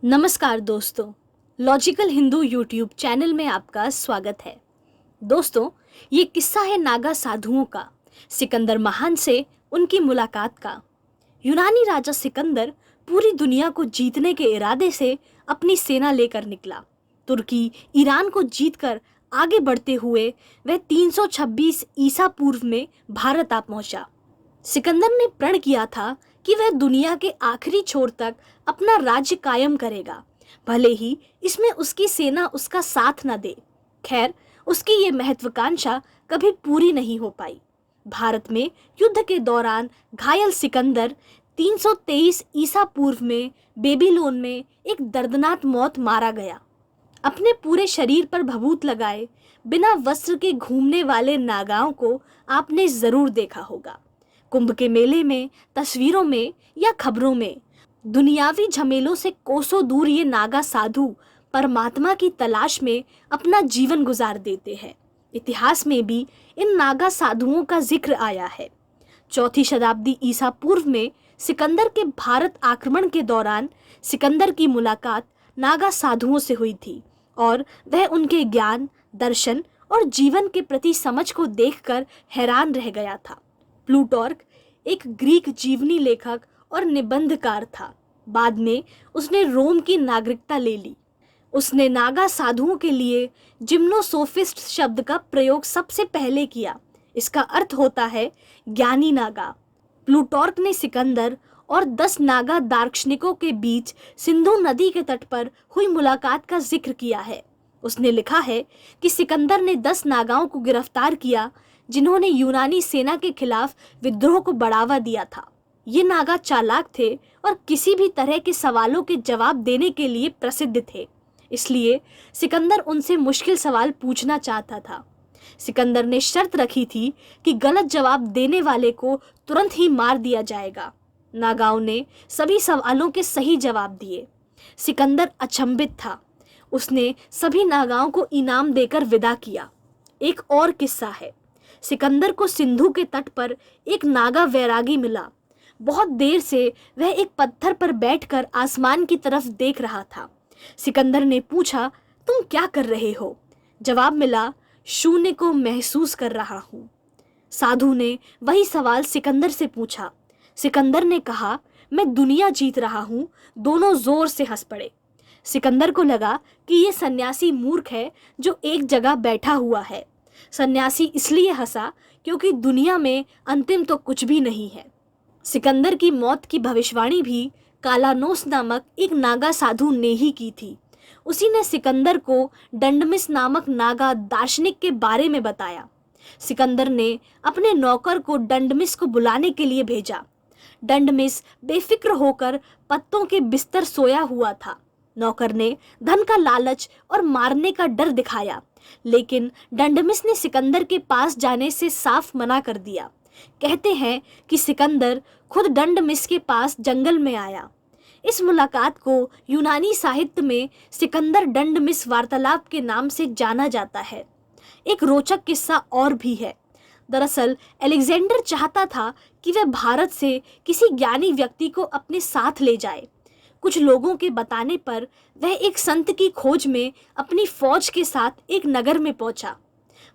नमस्कार दोस्तों, logical Hindu YouTube channel में आपका स्वागत है। दोस्तों, ये किस्सा है नागा साधुओं का, सिकंदर महान से उनकी मुलाकात का। यूनानी राजा सिकंदर पूरी दुनिया को जीतने के इरादे से अपनी सेना लेकर निकला। तुर्की ईरान को जीतकर आगे बढ़ते हुए वह 326 ईसा पूर्व में भारत आ पहुंचा। सिकंदर ने प्रण किया था कि वह दुनिया के आखिरी छोर तक अपना राज्य कायम करेगा, भले ही इसमें उसकी सेना उसका साथ न दे। खैर, उसकी ये महत्वाकांक्षा कभी पूरी नहीं हो पाई। भारत में युद्ध के दौरान घायल सिकंदर 323 ईसा पूर्व में बेबीलोन में एक दर्दनाक मौत मारा गया। अपने पूरे शरीर पर भभूत लगाए बिना वस्त्र के घूमने वाले नागाओं को आपने जरूर देखा होगा। कुंभ के मेले में, तस्वीरों में या खबरों में। दुनियावी झमेलों से कोसों दूर ये नागा साधु परमात्मा की तलाश में अपना जीवन गुजार देते हैं। इतिहास में भी इन नागा साधुओं का जिक्र आया है। 4वीं शताब्दी ईसा पूर्व में सिकंदर के भारत आक्रमण के दौरान सिकंदर की मुलाकात नागा साधुओं से हुई थी और वह उनके ज्ञान, दर्शन और जीवन के प्रति समझ को देखकर हैरान रह गया था। प्लूटार्क एक ग्रीक जीवनी लेखक और निबंधकार था। बाद में उसने रोम की नागरिकता ले ली। उसने नागा साधुओं के लिए जिम्नोसोफिस्ट शब्द का प्रयोग सबसे पहले किया। इसका अर्थ होता है ज्ञानी नागा। प्लूटार्क ने सिकंदर और 10 नागा दार्शनिकों के बीच सिंधु नदी के तट पर हुई मुलाकात का जिक्र किया है। उसने लिखा है कि सिकंदर ने 10 नागाओं को गिरफ्तार किया जिन्होंने यूनानी सेना के खिलाफ विद्रोह को बढ़ावा दिया था। ये नागा चालाक थे और किसी भी तरह के सवालों के जवाब देने के लिए प्रसिद्ध थे। इसलिए सिकंदर उनसे मुश्किल सवाल पूछना चाहता था। सिकंदर ने शर्त रखी थी कि गलत जवाब देने वाले को तुरंत ही मार दिया जाएगा। नागाओं ने सभी सवालों के सही जवाब दिए। सिकंदर अचंभित था। उसने सभी नागाओं को इनाम देकर विदा किया। एक और किस्सा है। सिकंदर को सिंधु के तट पर एक नागा वैरागी मिला। बहुत देर से वह एक पत्थर पर बैठकर आसमान की तरफ देख रहा था। सिकंदर ने पूछा, तुम क्या कर रहे हो? जवाब मिला, शून्य को महसूस कर रहा हूँ। साधु ने वही सवाल सिकंदर से पूछा। सिकंदर ने कहा, मैं दुनिया जीत रहा हूँ। दोनों जोर से हंस पड़े। सिकंदर को लगा कि ये सन्यासी मूर्ख है जो एक जगह बैठा हुआ है। सन्यासी इसलिए हंसा क्योंकि दुनिया में अंतिम तो कुछ भी नहीं है। सिकंदर की मौत की भविष्यवाणी भी कालानोस नामक एक नागा साधु ने ही की थी। उसी ने सिकंदर को डंडमिस नामक नागा दार्शनिक के बारे में बताया। सिकंदर ने अपने नौकर को डंडमिस को बुलाने के लिए भेजा। डंडमिस बेफिक्र होकर पत्तों के बिस्तर सोया हुआ था। नौकर ने धन का लालच और मारने का डर दिखाया, लेकिन डंडमिस ने सिकंदर के पास जाने से साफ मना कर दिया। कहते हैं कि सिकंदर खुद डंडमिस के पास जंगल में आया। इस मुलाकात को यूनानी साहित्य में सिकंदर डंडमिस वार्तालाप के नाम से जाना जाता है। एक रोचक किस्सा और भी है। दरअसल अलेक्जेंडर चाहता था कि वह भारत से किसी ज्ञानी व्यक्ति को अपने साथ ले जाए। कुछ लोगों के बताने पर वह एक संत की खोज में अपनी फौज के साथ एक नगर में पहुंचा।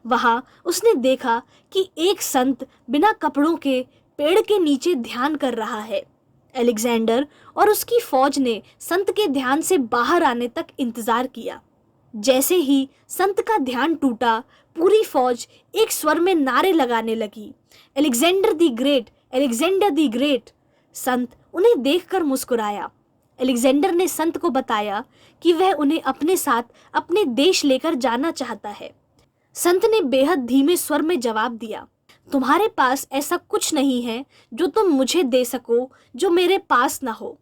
वहां उसने देखा कि एक संत बिना कपड़ों के पेड़ के नीचे ध्यान कर रहा है। अलेक्जेंडर और उसकी फौज ने संत के ध्यान से बाहर आने तक इंतजार किया। जैसे ही संत का ध्यान टूटा, पूरी फौज एक स्वर में नारे लगाने लगी, Alexander the great, Alexander the great. संत उन्हें देखकर मुस्कुराया। अलेक्जेंडर ने संत को बताया कि वह उन्हें अपने साथ अपने देश लेकर जाना चाहता है। संत ने बेहद धीमे स्वर में जवाब दिया, तुम्हारे पास ऐसा कुछ नहीं है जो तुम मुझे दे सको जो मेरे पास ना हो।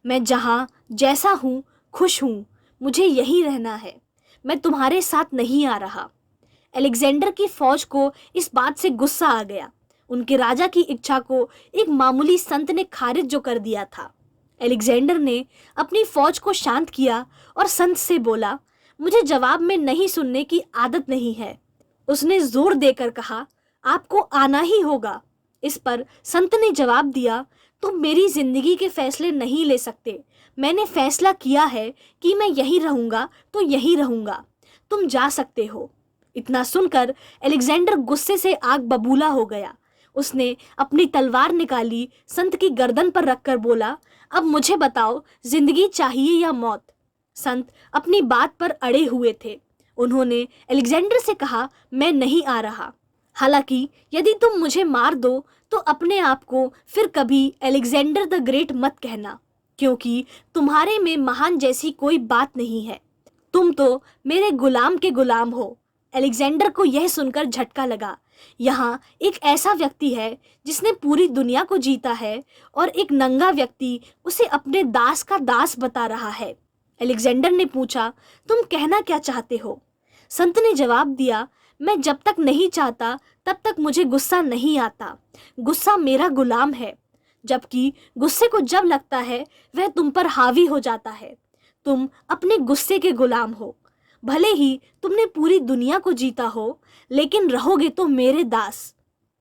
मैं जहाँ जैसा हूँ खुश हूँ। मुझे यहीं रहना है। मैं तुम्हारे साथ नहीं आ रहा। अलेक्जेंडर की फौज को इस बात से गुस्सा आ गया। उनके राजा की इच्छा को एक मामूली संत ने खारिज जो कर दिया था। अलेक्जेंडर ने अपनी फौज को शांत किया और संत से बोला, मुझे जवाब में नहीं सुनने की आदत नहीं है। उसने जोर देकर कहा, आपको आना ही होगा। इस पर संत ने जवाब दिया, तुम मेरी जिंदगी के फैसले नहीं ले सकते। मैंने फैसला किया है कि मैं यहीं रहूंगा तो यहीं रहूंगा, तुम जा सकते हो। इतना सुनकर अलेक्जेंडर गुस्से से आग बबूला हो गया। उसने अपनी तलवार निकाली, संत की गर्दन पर रखकर बोला, अब मुझे बताओ, जिंदगी चाहिए या मौत? संत अपनी बात पर अड़े हुए थे। उन्होंने अलेक्जेंडर से कहा, मैं नहीं आ रहा। हालांकि यदि तुम मुझे मार दो तो अपने आप को फिर कभी अलेक्जेंडर द ग्रेट मत कहना, क्योंकि तुम्हारे में महान जैसी कोई बात नहीं है। तुम तो मेरे गुलाम के गुलाम हो। अलेक्जेंडर को यह सुनकर झटका लगा। यहाँ एक ऐसा व्यक्ति है जिसने पूरी दुनिया को जीता है और एक नंगा व्यक्ति उसे अपने दास का दास बता रहा है। अलेक्जेंडर ने पूछा, तुम कहना क्या चाहते हो? संत ने जवाब दिया, मैं जब तक नहीं चाहता तब तक मुझे गुस्सा नहीं आता। गुस्सा मेरा गुलाम है, जबकि गुस्से को जब लगता है वह तुम पर हावी हो जाता है। तुम अपने गुस्से के गुलाम हो। भले ही तुमने पूरी दुनिया को जीता हो, लेकिन रहोगे तो मेरे दास।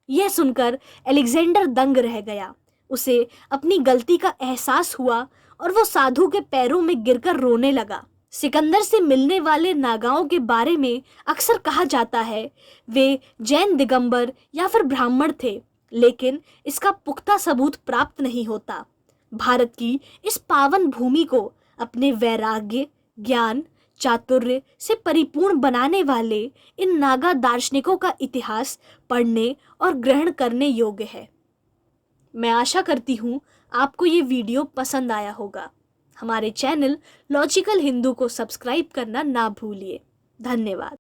यह सुनकर अलेक्जेंडर दंग रह गया। उसे अपनी गलती का एहसास हुआ और वो साधु के पैरों में गिरकर रोने लगा। सिकंदर से मिलने वाले नागाओं के बारे में अक्सर कहा जाता है वे जैन दिगंबर या फिर ब्राह्मण थे, लेकिन इसका पुख्ता सबूत प्राप्त नहीं होता। भारत की इस पावन भूमि को अपने वैराग्य, ज्ञान, चातुर्य से परिपूर्ण बनाने वाले इन नागा दार्शनिकों का इतिहास पढ़ने और ग्रहण करने योग्य है। मैं आशा करती हूँ आपको ये वीडियो पसंद आया होगा। हमारे चैनल लॉजिकल हिंदू को सब्सक्राइब करना ना भूलिए। धन्यवाद।